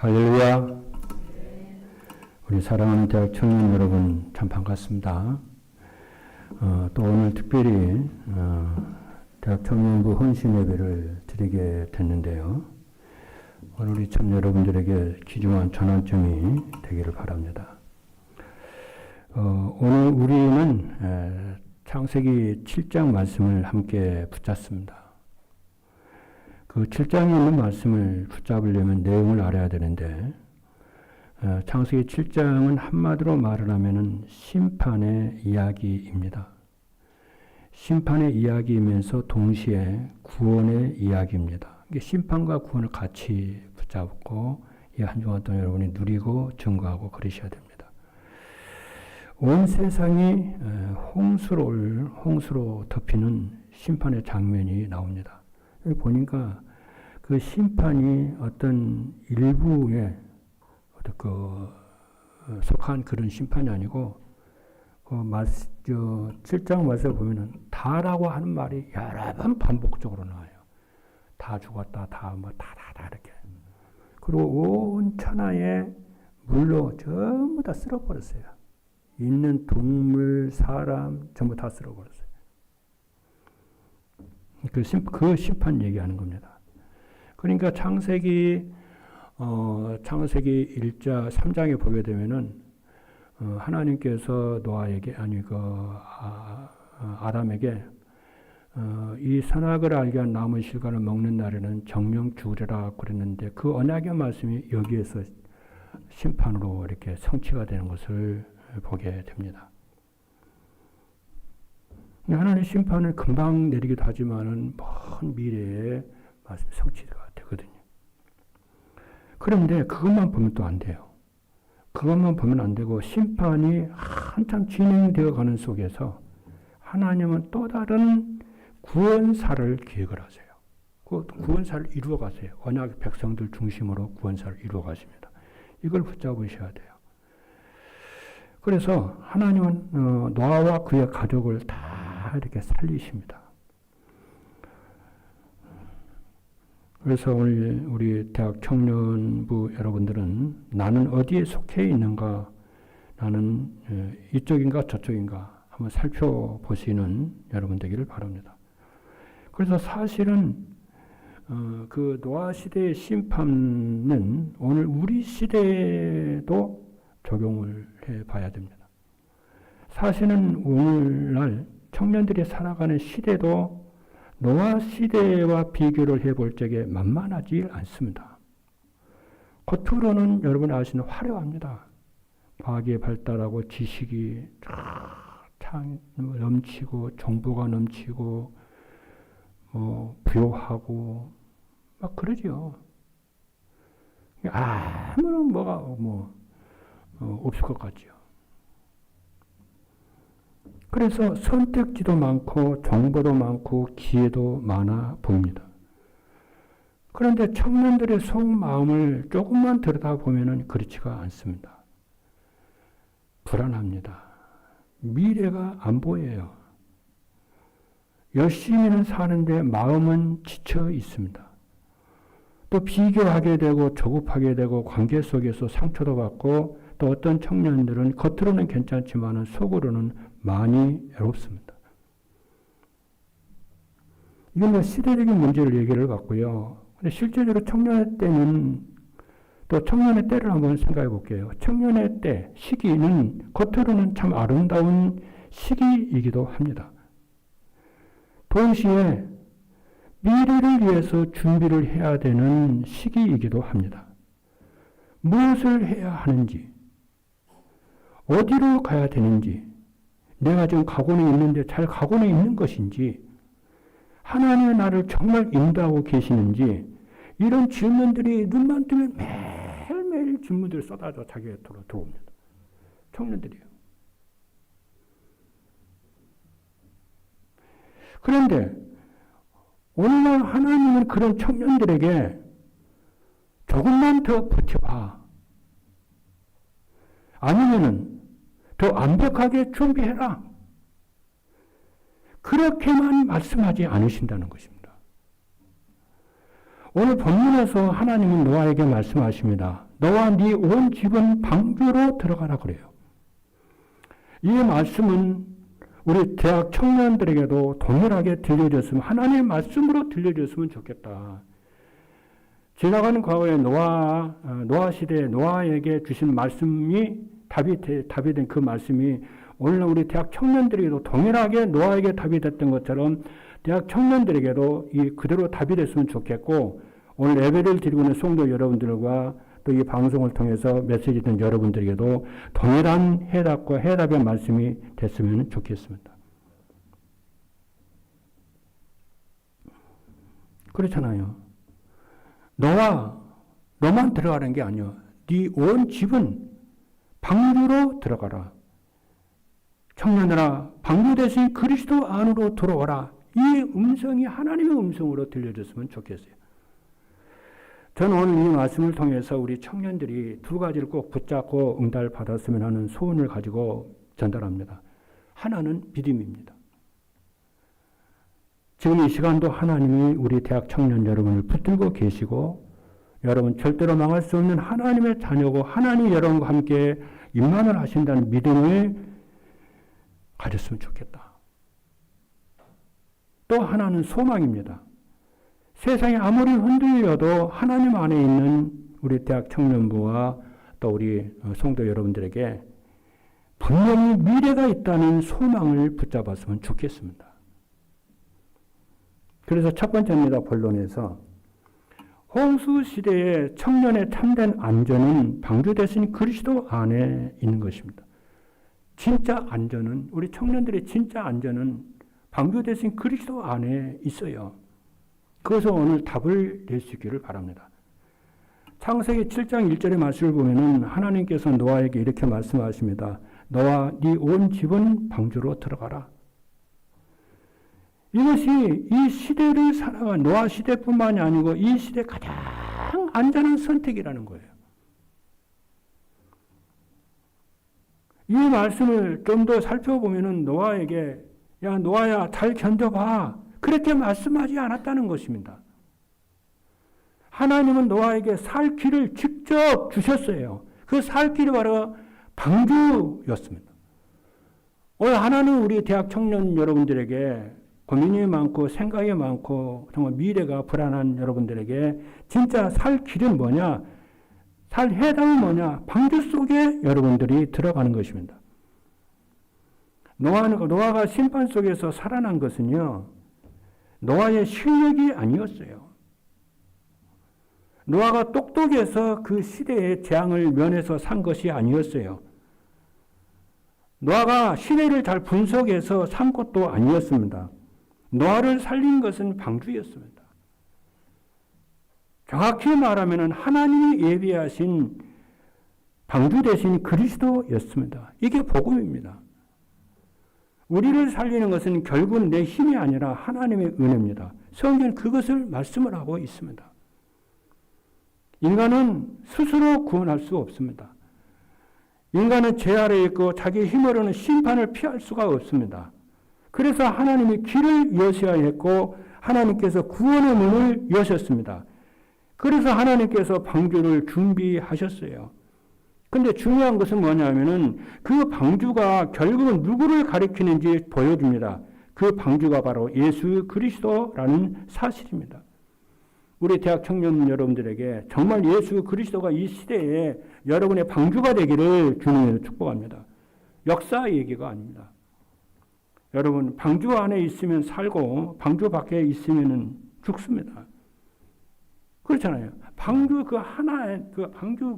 할렐루야. 우리 사랑하는 대학 청년 여러분 참 반갑습니다. 또 오늘 특별히 대학 청년부 헌신 예배를 드리게 됐는데요. 오늘 우리 참 여러분들에게 귀중한 전환점이 되기를 바랍니다. 오늘 우리는 창세기 7장 말씀을 함께 붙잡습니다. 그 7장에 있는 말씀을 붙잡으려면 내용을 알아야 되는데 창세기 7장은 한마디로 말을 하면은 심판의 이야기입니다. 심판의 이야기이면서 동시에 구원의 이야기입니다. 심판과 구원을 같이 붙잡고 이 한 주간 동안 여러분이 누리고 증거하고 그러셔야 됩니다. 온 세상이 홍수로 덮이는 심판의 장면이 나옵니다. 여기 보니까 그 심판이 어떤 일부에 속한 그런 심판이 아니고 7장 말씀을 보면은 다라고 하는 말이 여러 번 반복적으로 나와요. 다 죽었다, 다 이렇게. 그리고 온 천하에 물로 전부 다 쓸어버렸어요. 있는 동물, 사람 전부 다 쓸어버렸어요. 그 심판 얘기하는 겁니다. 그러니까 창세기 1장 3장에 보게 되면은 하나님께서 노아에게 아담에게 이 선악을 알게 한 나무 실과를 먹는 날에는 정령 죽으리라 그랬는데 그 언약의 말씀이 여기에서 심판으로 이렇게 성취가 되는 것을 보게 됩니다. 하나님의 심판을 금방 내리기도 하지만은 먼 미래에 말씀이 성취가 되거든요. 그런데 그것만 보면 또 안 돼요. 그것만 보면 안 되고 심판이 한참 진행되어 가는 속에서 하나님은 또 다른 구원사를 기획을 하세요. 그 구원사를 이루어 가세요. 언약 백성들 중심으로 구원사를 이루어 가십니다. 이걸 붙잡으셔야 돼요. 그래서 하나님은 노아와 그의 가족을 다 이렇게 살리십니다. 그래서 오늘 우리 대학 청년부 여러분들은 나는 어디에 속해 있는가, 나는 이쪽인가 저쪽인가 한번 살펴보시는 여러분 되기를 바랍니다. 그래서 사실은 그 노아 시대의 심판은 오늘 우리 시대에도 적용을 해봐야 됩니다. 사실은 오늘날 청년들이 살아가는 시대도 노아 시대와 비교를 해볼 적에 만만하지 않습니다. 겉으로는 여러분 아시는 화려합니다. 과학이 발달하고 지식이 참 넘치고 정보가 넘치고 부요하고 막 그러죠. 아무런 뭐가 없을 것 같죠. 그래서 선택지도 많고 정보도 많고 기회도 많아 보입니다. 그런데 청년들의 속마음을 조금만 들여다보면 그렇지가 않습니다. 불안합니다. 미래가 안 보여요. 열심히는 사는데 마음은 지쳐 있습니다. 또 비교하게 되고 조급하게 되고 관계 속에서 상처도 받고 또 어떤 청년들은 겉으로는 괜찮지만 속으로는 많이 외롭습니다. 이건 시대적인 문제를 얘기를 갖고요. 근데 실제적으로 청년의 때는 또 청년의 때를 한번 생각해 볼게요. 청년의 때, 시기는 겉으로는 참 아름다운 시기이기도 합니다. 동시에 미래를 위해서 준비를 해야 되는 시기이기도 합니다. 무엇을 해야 하는지, 어디로 가야 되는지, 내가 지금 가고는 있는데 잘 가고는 있는 것인지, 하나님의 나를 정말 인도하고 계시는지, 이런 질문들이 눈만 뜨면 매일매일 질문들이 쏟아져 자기가 들어옵니다. 청년들이요. 그런데 오늘날 하나님은 그런 청년들에게 조금만 더 버텨봐. 아니면은 더 완벽하게 준비해라. 그렇게만 말씀하지 않으신다는 것입니다. 오늘 본문에서 하나님은 노아에게 말씀하십니다. 너와 네 온 집은 방주로 들어가라 그래요. 이 말씀은 우리 대학 청년들에게도 동일하게 들려줬으면, 하나님의 말씀으로 들려줬으면 좋겠다. 지나가는 과거에 노아 시대에 노아에게 주신 말씀이 답이 된 그 말씀이 오늘날 우리 대학 청년들에게도 동일하게 노아에게 답이 됐던 것처럼 대학 청년들에게도 그대로 답이 됐으면 좋겠고, 오늘 예배를 드리고 있는 성도 여러분들과 또 이 방송을 통해서 메시지 듣는 여러분들에게도 동일한 해답의 말씀이 됐으면 좋겠습니다. 그렇잖아요. 너만 들어가는 게 아니야. 네 온 집은 방주로 들어가라. 청년들아, 방주 대신 그리스도 안으로 들어오라. 이 음성이 하나님의 음성으로 들려줬으면 좋겠어요. 저는 오늘 이 말씀을 통해서 우리 청년들이 두 가지를 꼭 붙잡고 응답을 받았으면 하는 소원을 가지고 전달합니다. 하나는 믿음입니다. 지금 이 시간도 하나님이 우리 대학 청년 여러분을 붙들고 계시고, 여러분 절대로 망할 수 없는 하나님의 자녀고 하나님이 여러분과 함께 임만을 하신다는 믿음을 가졌으면 좋겠다. 또 하나는 소망입니다. 세상이 아무리 흔들려도 하나님 안에 있는 우리 대학 청년부와 또 우리 성도 여러분들에게 분명히 미래가 있다는 소망을 붙잡았으면 좋겠습니다. 그래서 첫 번째입니다. 본론에서 홍수 시대의 청년의 참된 안전은 방주 대신 그리스도 안에 있는 것입니다. 진짜 안전은, 우리 청년들의 진짜 안전은 방주 대신 그리스도 안에 있어요. 그래서 오늘 답을 낼 수 있기를 바랍니다. 창세기 7장 1절의 말씀을 보면은 하나님께서 노아에게 이렇게 말씀하십니다. 너와 네 온 집은 방주로 들어가라. 이것이 이 시대를 살아간 노아 시대뿐만이 아니고 이 시대 가장 안전한 선택이라는 거예요. 이 말씀을 좀 더 살펴보면은 노아에게 야 노아야 잘 견뎌봐. 그렇게 말씀하지 않았다는 것입니다. 하나님은 노아에게 살 길을 직접 주셨어요. 그 살 길이 바로 방주였습니다. 오늘 하나님 우리 대학 청년 여러분들에게 고민이 많고 생각이 많고 정말 미래가 불안한 여러분들에게 진짜 살 길은 뭐냐? 살 해답은 뭐냐? 방주 속에 여러분들이 들어가는 것입니다. 노아가 심판 속에서 살아난 것은요. 노아의 실력이 아니었어요. 노아가 똑똑해서 그 시대의 재앙을 면해서 산 것이 아니었어요. 노아가 시대를 잘 분석해서 산 것도 아니었습니다. 노아를 살린 것은 방주였습니다. 정확히 말하면 하나님이 예비하신 방주 대신 그리스도였습니다. 이게 복음입니다. 우리를 살리는 것은 결국은 내 힘이 아니라 하나님의 은혜입니다. 성경은 그것을 말씀을 하고 있습니다. 인간은 스스로 구원할 수 없습니다. 인간은 죄 아래에 있고 자기 힘으로는 심판을 피할 수가 없습니다. 그래서 하나님이 길을 여셔야 했고 하나님께서 구원의 문을 여셨습니다. 그래서 하나님께서 방주를 준비하셨어요. 근데 중요한 것은 뭐냐면은 그 방주가 결국은 누구를 가리키는지 보여줍니다. 그 방주가 바로 예수 그리스도라는 사실입니다. 우리 대학 청년 여러분들에게 정말 예수 그리스도가 이 시대에 여러분의 방주가 되기를 주님으로 축복합니다. 역사 얘기가 아닙니다. 여러분 방주 안에 있으면 살고 방주 밖에 있으면 죽습니다. 그렇잖아요. 방주 그 하나에 방주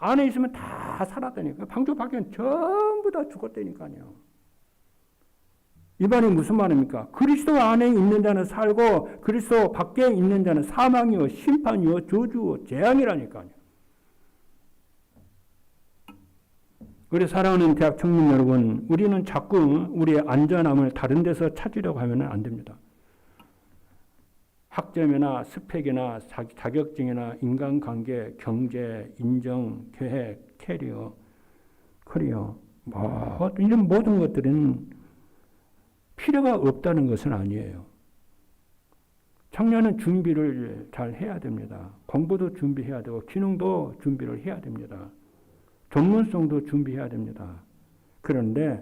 안에 있으면 다 살았다니까. 방주 밖에는 전부 다 죽었다니까요. 이 말이 무슨 말입니까? 그리스도 안에 있는 자는 살고 그리스도 밖에 있는 자는 사망이요 심판이요 저주요 재앙이라니까요. 우리 사랑하는 대학 청년 여러분, 우리는 자꾸 우리의 안전함을 다른 데서 찾으려고 하면 안 됩니다. 학점이나 스펙이나 자격증이나 인간관계, 경제, 인정, 계획, 커리어, 이런 모든 것들은 필요가 없다는 것은 아니에요. 청년은 준비를 잘 해야 됩니다. 공부도 준비해야 되고 기능도 준비를 해야 됩니다. 전문성도 준비해야 됩니다. 그런데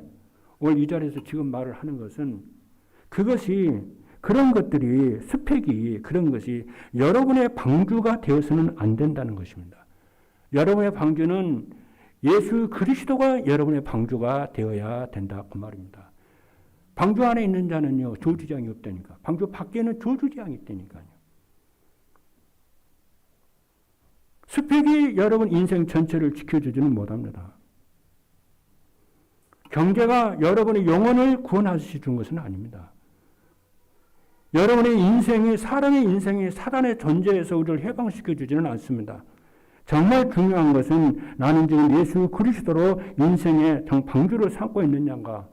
오늘 이 자리에서 지금 말을 하는 것은 그것이 그런 것들이 스펙이 그런 것이 여러분의 방주가 되어서는 안 된다는 것입니다. 여러분의 방주는 예수 그리스도가 여러분의 방주가 되어야 된다 그 말입니다. 방주 안에 있는 자는요 조주장이 없다니까. 방주 밖에는 조주장이 있다니까요. 스펙이 여러분 인생 전체를 지켜주지는 못합니다. 경제가 여러분의 영혼을 구원하시 준 것은 아닙니다. 여러분의 인생이 사람의 인생이 사단의 존재에서 우리를 해방시켜 주지는 않습니다. 정말 중요한 것은 나는 지금 예수 그리스도로 인생의 방주를 삼고 있느냐가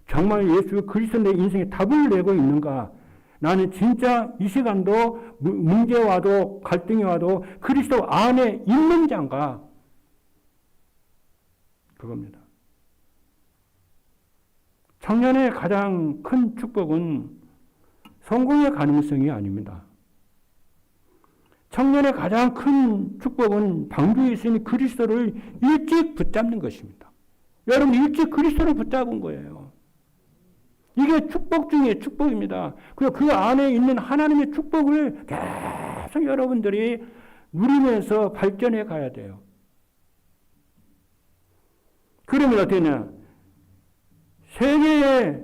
정말 예수 그리스도 내 인생에 답을 내고 있는가 나는 진짜 이 시간도 문제 와도 갈등이 와도 그리스도 안에 있는 자인가 그겁니다. 청년의 가장 큰 축복은 성공의 가능성이 아닙니다. 청년의 가장 큰 축복은 방주에 있으니 그리스도를 일찍 붙잡는 것입니다. 여러분 일찍 그리스도를 붙잡은 거예요. 이게 축복 중에 축복입니다. 그리고 그 안에 있는 하나님의 축복을 계속 여러분들이 누리면서 발전해 가야 돼요. 그러면 어떻게 되냐? 세계에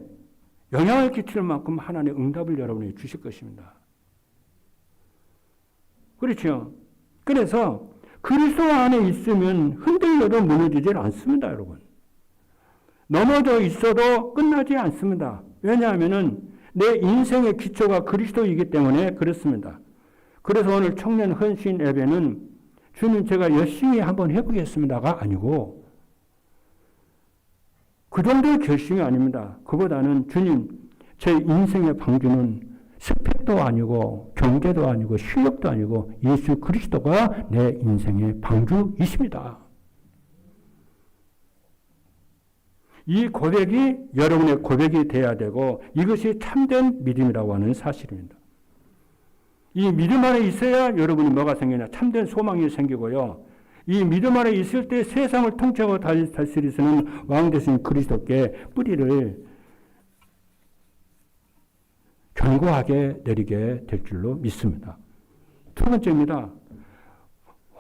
영향을 끼칠 만큼 하나님의 응답을 여러분에게 주실 것입니다. 그렇죠? 그래서 그리스도 안에 있으면 흔들려도 무너지질 않습니다, 여러분. 넘어져 있어도 끝나지 않습니다. 왜냐하면 내 인생의 기초가 그리스도이기 때문에 그렇습니다. 그래서 오늘 청년 헌신 예배는 주님 제가 열심히 한번 해보겠습니다가 아니고 그 정도의 결심이 아닙니다. 그보다는 주님 제 인생의 방주는 스펙도 아니고 경제도 아니고 실력도 아니고 예수 그리스도가 내 인생의 방주이십니다. 이 고백이 여러분의 고백이 돼야 되고 이것이 참된 믿음이라고 하는 사실입니다. 이 믿음 안에 있어야 여러분이 뭐가 생기냐? 참된 소망이 생기고요. 이 믿음 안에 있을 때 세상을 통치하고 다스리시는 왕 되신 그리스도께 뿌리를 견고하게 내리게 될 줄로 믿습니다. 두 번째입니다.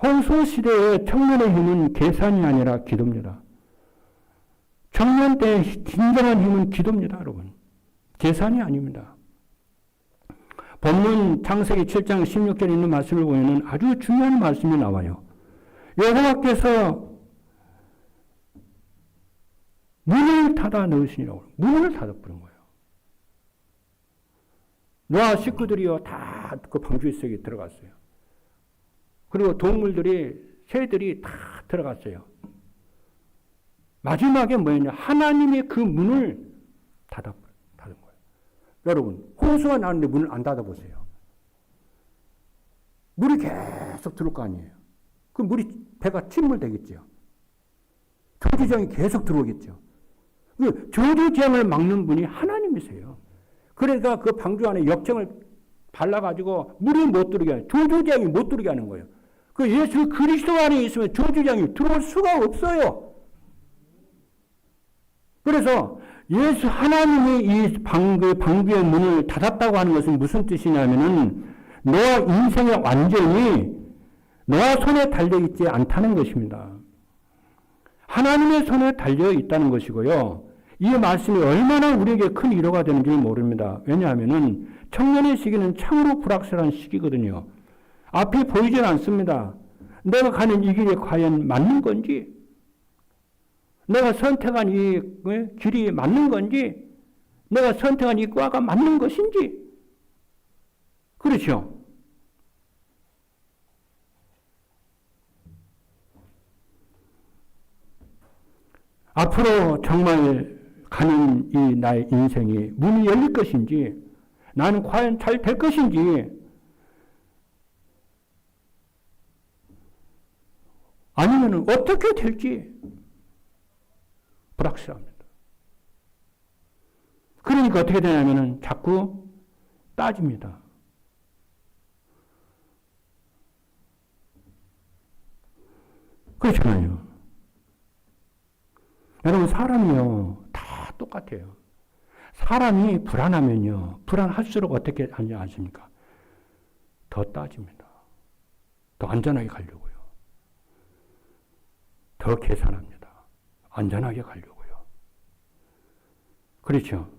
홍수 시대의 청년의 힘은 계산이 아니라 기도입니다. 청년 때의 진정한 힘은 기도입니다, 여러분. 계산이 아닙니다. 본문 창세기 7장 16절에 있는 말씀을 보면 아주 중요한 말씀이 나와요. 여호와께서 문을 닫아 넣으시니라고. 문을 닫아버린 거예요. 노아 식구들이요, 다 그 방주 속에 들어갔어요. 그리고 동물들이, 새들이 다 들어갔어요. 마지막에 뭐였냐? 하나님의 그 문을 닫은 거예요. 여러분, 홍수가 나는데 문을 안 닫아보세요. 물이 계속 들어올 거 아니에요. 그 물이 배가 침몰되겠죠. 저주장이 계속 들어오겠죠. 그 저주장을 막는 분이 하나님이세요. 그러니까 그 방주 안에 역청을 발라가지고 물이 못 들어오게 하는, 저주장이 못 들어오게 하는 거예요. 그 예수 그리스도 안에 있으면 저주장이 들어올 수가 없어요. 그래서 예수 하나님이 이 방주의 문을 닫았다고 하는 것은 무슨 뜻이냐면은 노아 인생의 완전히 노아 손에 달려있지 않다는 것입니다. 하나님의 손에 달려있다는 것이고요. 이 말씀이 얼마나 우리에게 큰 위로가 되는지 모릅니다. 왜냐하면 청년의 시기는 참으로 불확실한 시기거든요. 앞이 보이질 않습니다. 내가 가는 이 길이 과연 맞는 건지, 내가 선택한 이 길이 맞는 건지, 내가 선택한 이 과가 맞는 것인지. 그렇죠? 앞으로 정말 가는 이 나의 인생이 문이 열릴 것인지, 나는 과연 잘 될 것인지, 아니면 어떻게 될지 불확실합니다. 그러니까 어떻게 되냐면 자꾸 따집니다. 그렇잖아요. 여러분, 사람이요, 다 똑같아요. 사람이 불안하면요, 불안할수록 어떻게 하냐 아십니까? 더 따집니다. 더 안전하게 가려고요. 더 계산합니다. 안전하게 가려고요. 그렇죠?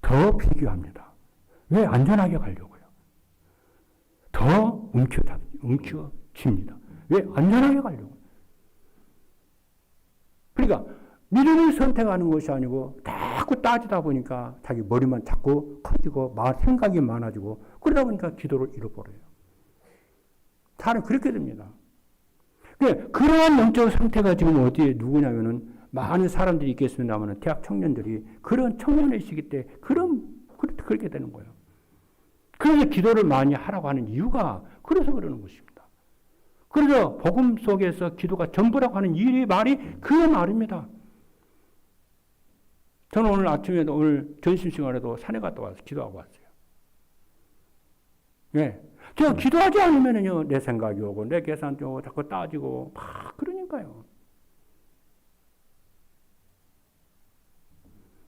더 비교합니다. 왜? 안전하게 가려고요. 더 움켜쥡니다. 왜? 안전하게 가려고요. 그러니까 믿음을 선택하는 것이 아니고 자꾸 따지다 보니까 자기 머리만 자꾸 커지고 생각이 많아지고 그러다 보니까 기도를 잃어버려요. 사람이 그렇게 됩니다. 그러한 영적 상태가 지금 어디에 누구냐면은 많은 사람들이 있겠습니다만 대학 청년들이 그런 청년의 시기 때 그렇게 되는 거예요. 그래서 기도를 많이 하라고 하는 이유가 그래서 그러는 것입니다. 그래서 복음 속에서 기도가 전부라고 하는 이 말이 그 말입니다. 저는 오늘 아침에도 오늘 점심시간에도 산에 갔다 와서 기도하고 왔어요. 예. 제가 기도하지 않으면요, 내 생각이 오고, 내 계산이 오고, 자꾸 따지고, 막 그러니까요.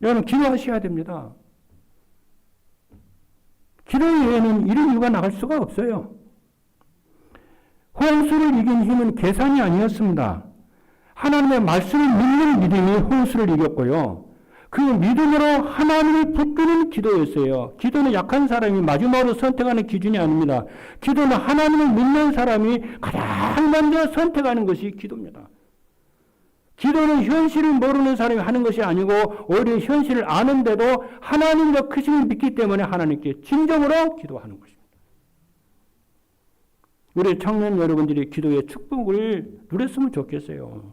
여러분, 기도하셔야 됩니다. 기도 외에는 이런 이유가 나갈 수가 없어요. 홍수를 이긴 힘은 계산이 아니었습니다. 하나님의 말씀을 믿는 믿음이 홍수를 이겼고요. 그 믿음으로 하나님을 붙드는 기도였어요. 기도는 약한 사람이 마지막으로 선택하는 기준이 아닙니다. 기도는 하나님을 믿는 사람이 가장 먼저 선택하는 것이 기도입니다. 기도는 현실을 모르는 사람이 하는 것이 아니고 오히려 현실을 아는데도 하나님과 크심을 믿기 때문에 하나님께 진정으로 기도하는 것입니다. 우리 청년 여러분들이 기도의 축복을 누렸으면 좋겠어요.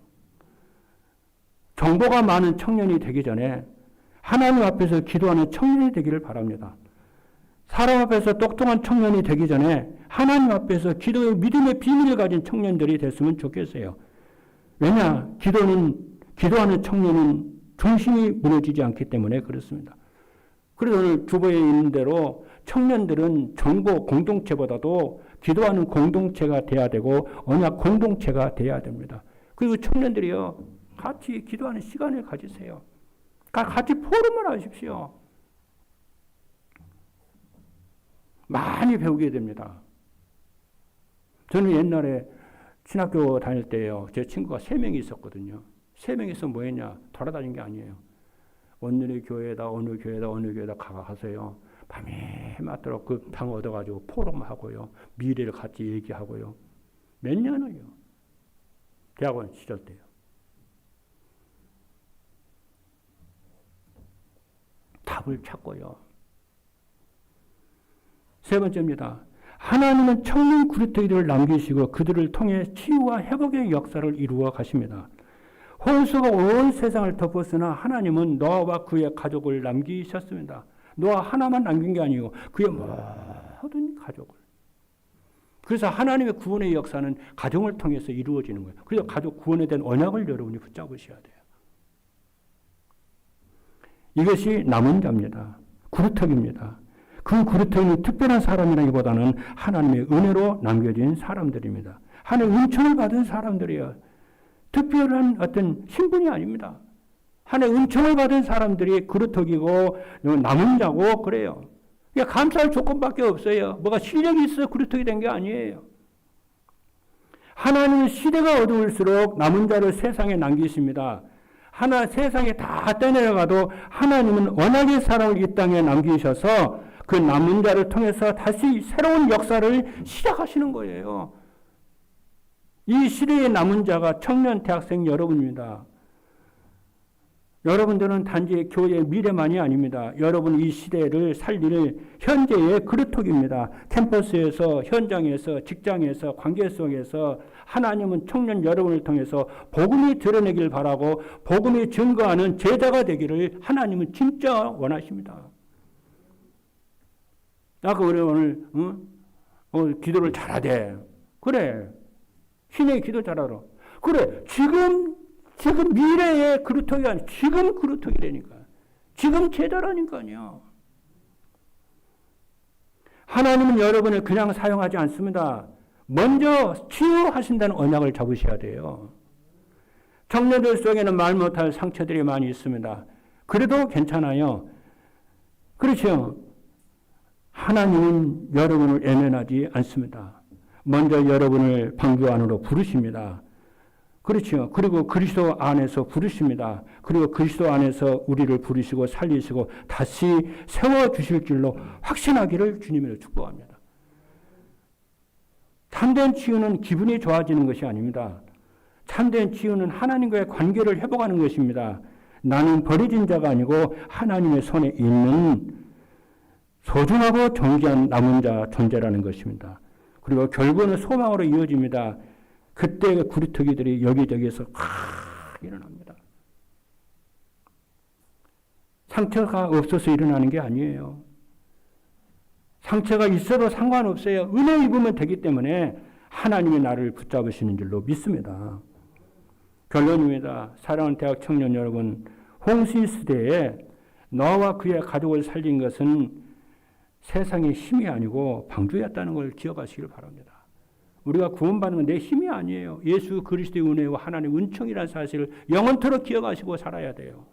정보가 많은 청년이 되기 전에 하나님 앞에서 기도하는 청년이 되기를 바랍니다. 사람 앞에서 똑똑한 청년이 되기 전에 하나님 앞에서 기도의 믿음의 비밀을 가진 청년들이 됐으면 좋겠어요. 왜냐? 기도하는 청년은 중심이 무너지지 않기 때문에 그렇습니다. 그래서 오늘 주보에 있는 대로 청년들은 정보 공동체보다도 기도하는 공동체가 돼야 되고 언약 공동체가 돼야 됩니다. 그리고 청년들이요, 같이 기도하는 시간을 가지세요. 같이 포럼을 하십시오. 많이 배우게 됩니다. 저는 옛날에 신학교 다닐 때요, 제 친구가 3명이 있었거든요. 3명이서 뭐 했냐? 돌아다닌 게 아니에요. 오늘의 교회다, 어느 교회다 가세요. 밤에 맞도록 그 방 얻어가지고 포럼하고요. 미래를 같이 얘기하고요. 몇 년을요. 대학원 시절 때요. 답을 찾고요. 3번째입니다. 하나님은 청년 구루터기들을 남기시고 그들을 통해 치유와 회복의 역사를 이루어 가십니다. 홍수가 온 세상을 덮었으나 하나님은 노아와 그의 가족을 남기셨습니다. 노아 하나만 남긴 게 아니고 그의 모든 가족을. 그래서 하나님의 구원의 역사는 가정을 통해서 이루어지는 거예요. 그래서 가족 구원에 대한 언약을 여러분이 붙잡으셔야 돼요. 이것이 남은 자입니다. 구루터기입니다. 그 구루터기는 특별한 사람이라기보다는 하나님의 은혜로 남겨진 사람들입니다. 하나님의 은총을 받은 사람들이에요. 특별한 어떤 신분이 아닙니다. 하나님의 은총을 받은 사람들이 구루터기고 남은 자고 그래요. 그러니까 감사할 조건밖에 없어요. 뭐가 실력이 있어 구루터기 된 게 아니에요. 하나님은 시대가 어두울수록 남은 자를 세상에 남기십니다. 세상에 다 떠내려가도 하나님은 언약의 사람을 이 땅에 남기셔서 그 남은 자를 통해서 다시 새로운 역사를 시작하시는 거예요. 이 시대의 남은 자가 청년 대학생 여러분입니다. 여러분들은 단지 교회의 미래만이 아닙니다. 여러분 이 시대를 살릴 현재의 그루터기입니다. 캠퍼스에서, 현장에서, 직장에서, 관계 속에서 하나님은 청년 여러분을 통해서 복음이 드러내길 바라고 복음이 증거하는 제자가 되기를 하나님은 진짜 원하십니다. 아까 우리 오늘 기도를 잘하대. 그래. 신의 기도 잘하라. 그래. 지금 미래의 그루터기가 아니라 지금 그루터기라니까. 지금 제자라니까요. 하나님은 여러분을 그냥 사용하지 않습니다. 먼저 치유하신다는 언약을 잡으셔야 돼요. 청년들 속에는 말 못할 상처들이 많이 있습니다. 그래도 괜찮아요. 그렇죠. 하나님은 여러분을 외면하지 않습니다. 먼저 여러분을 방주 안으로 부르십니다. 그렇죠. 그리고 그리스도 안에서 부르십니다. 그리고 그리스도 안에서 우리를 부르시고 살리시고 다시 세워주실 줄로 확신하기를 주님으로 축복합니다. 참된 치유는 기분이 좋아지는 것이 아닙니다. 참된 치유는 하나님과의 관계를 회복하는 것입니다. 나는 버려진 자가 아니고 하나님의 손에 있는 소중하고 존귀한 남은 자 존재라는 것입니다. 그리고 결국은 소망으로 이어집니다. 그때 구리터기들이 여기저기에서 일어납니다. 상처가 없어서 일어나는 게 아니에요. 상처가 있어도 상관없어요. 은혜 입으면 되기 때문에 하나님이 나를 붙잡으시는 줄로 믿습니다. 결론입니다. 사랑하는 대학 청년 여러분, 홍수 시대에 노아와 그의 가족을 살린 것은 세상의 힘이 아니고 방주였다는 걸 기억하시길 바랍니다. 우리가 구원받는 건 내 힘이 아니에요. 예수 그리스도의 은혜와 하나님의 은총이라는 사실을 영원토록 기억하시고 살아야 돼요.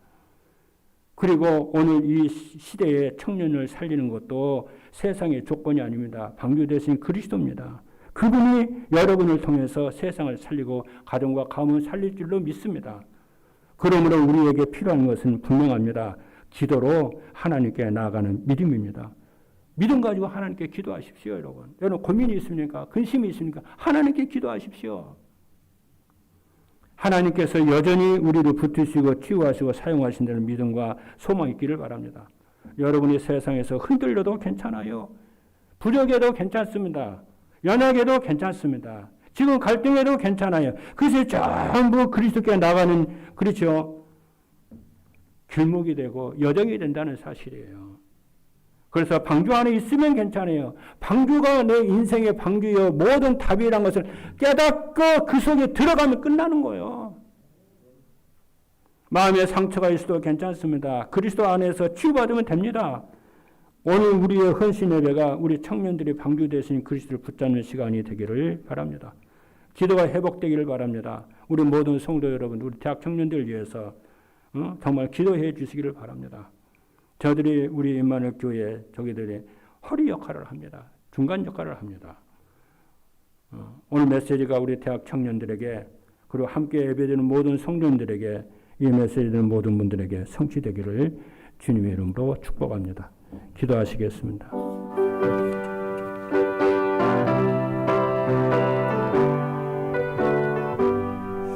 그리고 오늘 이 시대의 청년을 살리는 것도 세상의 조건이 아닙니다. 방주 대신 그리스도입니다. 그분이 여러분을 통해서 세상을 살리고 가정과 가문을 살릴 줄로 믿습니다. 그러므로 우리에게 필요한 것은 분명합니다. 기도로 하나님께 나아가는 믿음입니다. 믿음 가지고 하나님께 기도하십시오, 여러분. 여러분 고민이 있습니까? 근심이 있습니까? 하나님께 기도하십시오. 하나님께서 여전히 우리를 붙드시고 치유하시고 사용하신다는 믿음과 소망이 있기를 바랍니다. 여러분이 세상에서 흔들려도 괜찮아요. 부족해도 괜찮습니다. 연약해도 괜찮습니다. 지금 갈등해도 괜찮아요. 그것이 전부 그리스도께 나가는, 그렇죠, 길목이 되고 여정이 된다는 사실이에요. 그래서 방주 안에 있으면 괜찮아요. 방주가 내 인생의 방주여 모든 답이라는 것을 깨닫고 그 속에 들어가면 끝나는 거예요. 마음에 상처가 있어도 괜찮습니다. 그리스도 안에서 치유받으면 됩니다. 오늘 우리의 헌신 예배가 우리 청년들이 방주 대신 그리스도를 붙잡는 시간이 되기를 바랍니다. 기도가 회복되기를 바랍니다. 우리 모든 성도 여러분, 우리 대학 청년들을 위해서 정말 기도해 주시기를 바랍니다. 저들이 우리 임마누엘 교회 저기들이 허리 역할을 합니다. 중간 역할을 합니다. 오늘 메시지가 우리 대학 청년들에게 그리고 함께 예배드리는 모든 성도님들에게 이 메시지 듣는 모든 분들에게 성취되기를 주님의 이름으로 축복합니다. 기도하시겠습니다.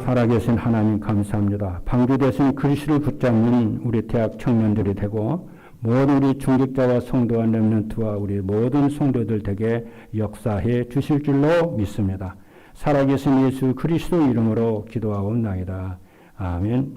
살아계신 하나님 감사합니다. 방주 대신 그리스도를 붙잡는 우리 대학 청년들이 되고 모든 우리 중직자와 성도와 렘넌트와 우리 모든 성도들 에게 역사해 주실 줄로 믿습니다. 살아계신 예수 그리스도 이름으로 기도하옵나이다. 아멘.